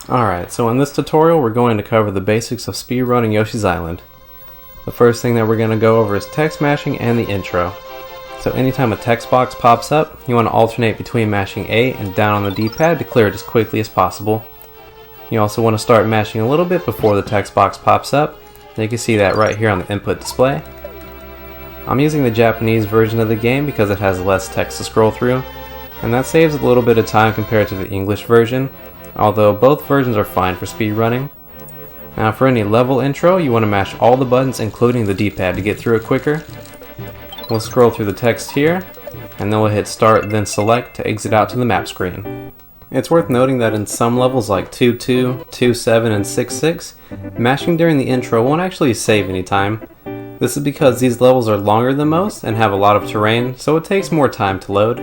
Alright, so in this tutorial we're going to cover the basics of speedrunning Yoshi's Island. The first thing that we're going to go over is text mashing and the intro. So anytime a text box pops up, you want to alternate between mashing A and down on the D-pad to clear it as quickly as possible. You also want to start mashing a little bit before the text box pops up. And you can see that right here on the input display. I'm using the Japanese version of the game because it has less text to scroll through, and that saves a little bit of time compared to the English version, although both versions are fine for speedrunning. Now for any level intro, you want to mash all the buttons including the D-pad to get through it quicker. We'll scroll through the text here, and then we'll hit start then select to exit out to the map screen. It's worth noting that in some levels like 2.2, 2.7, and 6.6, mashing during the intro won't actually save any time. This is because these levels are longer than most and have a lot of terrain, so it takes more time to load.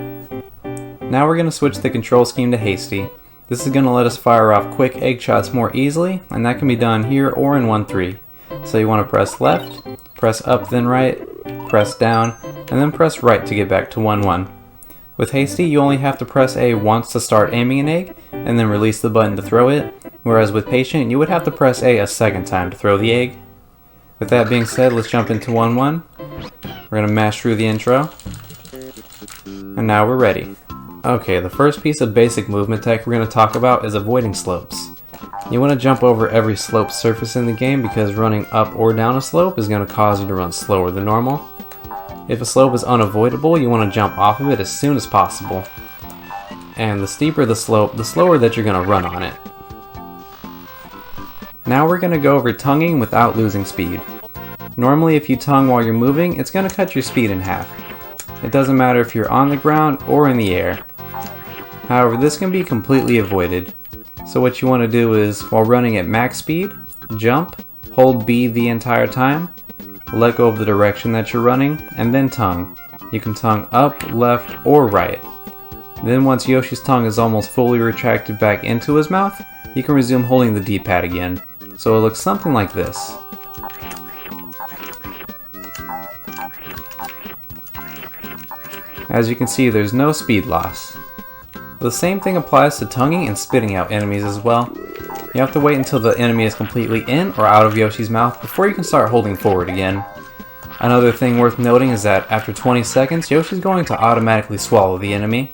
Now we're going to switch the control scheme to Hasty. This is going to let us fire off quick egg shots more easily, and that can be done here or in 1.3. So you want to press left, press up then right, press down, and then press right to get back to 1.1. With Hasty, you only have to press A once to start aiming an egg, and then release the button to throw it, whereas with Patient, you would have to press A a second time to throw the egg. With that being said, let's jump into 1.1. We're going to mash through the intro, and now we're ready. Okay, the first piece of basic movement tech we're going to talk about is avoiding slopes. You want to jump over every sloped surface in the game because running up or down a slope is going to cause you to run slower than normal. If a slope is unavoidable, you want to jump off of it as soon as possible. And the steeper the slope, the slower that you're going to run on it. Now we're going to go over tonguing without losing speed. Normally if you tongue while you're moving, it's going to cut your speed in half. It doesn't matter if you're on the ground or in the air. However, this can be completely avoided. So what you want to do is, while running at max speed, jump, hold B the entire time, let go of the direction that you're running, and then tongue. You can tongue up, left, or right. Then once Yoshi's tongue is almost fully retracted back into his mouth, you can resume holding the D-pad again. So it looks something like this. As you can see, there's no speed loss. The same thing applies to tonguing and spitting out enemies as well. You have to wait until the enemy is completely in or out of Yoshi's mouth before you can start holding forward again. Another thing worth noting is that after 20 seconds, Yoshi's going to automatically swallow the enemy.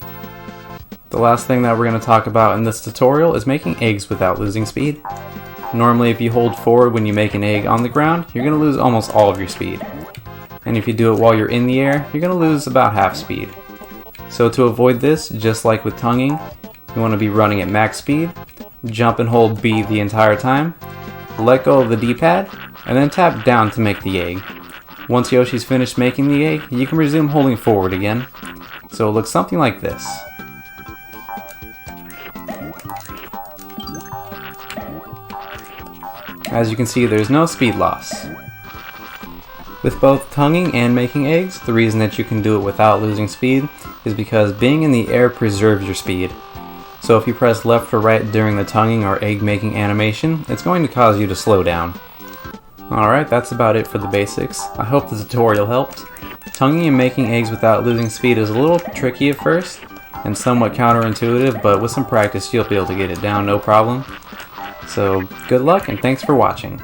The last thing that we're going to talk about in this tutorial is making eggs without losing speed. Normally if you hold forward when you make an egg on the ground, you're going to lose almost all of your speed. And if you do it while you're in the air, you're going to lose about half speed. So to avoid this, just like with tonguing, you want to be running at max speed, jump and hold B the entire time, let go of the D-pad, and then tap down to make the egg. Once Yoshi's finished making the egg, you can resume holding forward again. So it looks something like this. As you can see, there's no speed loss. With both tonguing and making eggs, the reason that you can do it without losing speed is because being in the air preserves your speed. So if you press left or right during the tonguing or egg making animation, it's going to cause you to slow down. Alright, that's about it for the basics. I hope the tutorial helped. Tonguing and making eggs without losing speed is a little tricky at first, and somewhat counterintuitive, but with some practice you'll be able to get it down no problem. So good luck and thanks for watching.